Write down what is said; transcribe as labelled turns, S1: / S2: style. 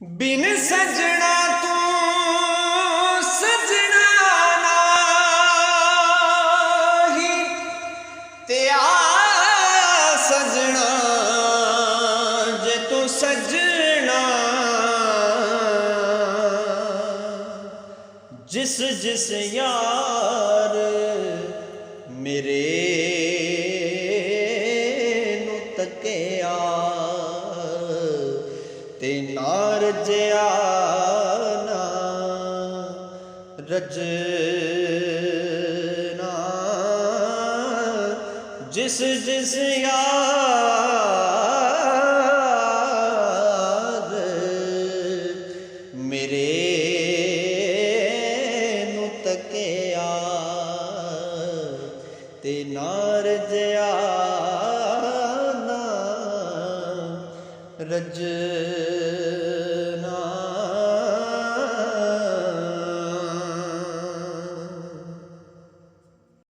S1: बिन सजना तू सजना नाही ते आ सजना जे तू सजना जिस जिस यार मेरे नू तकिया ते नार रजया ना रजना जिस जिस यार मेरे नू तकिया ते नार रजया ना रज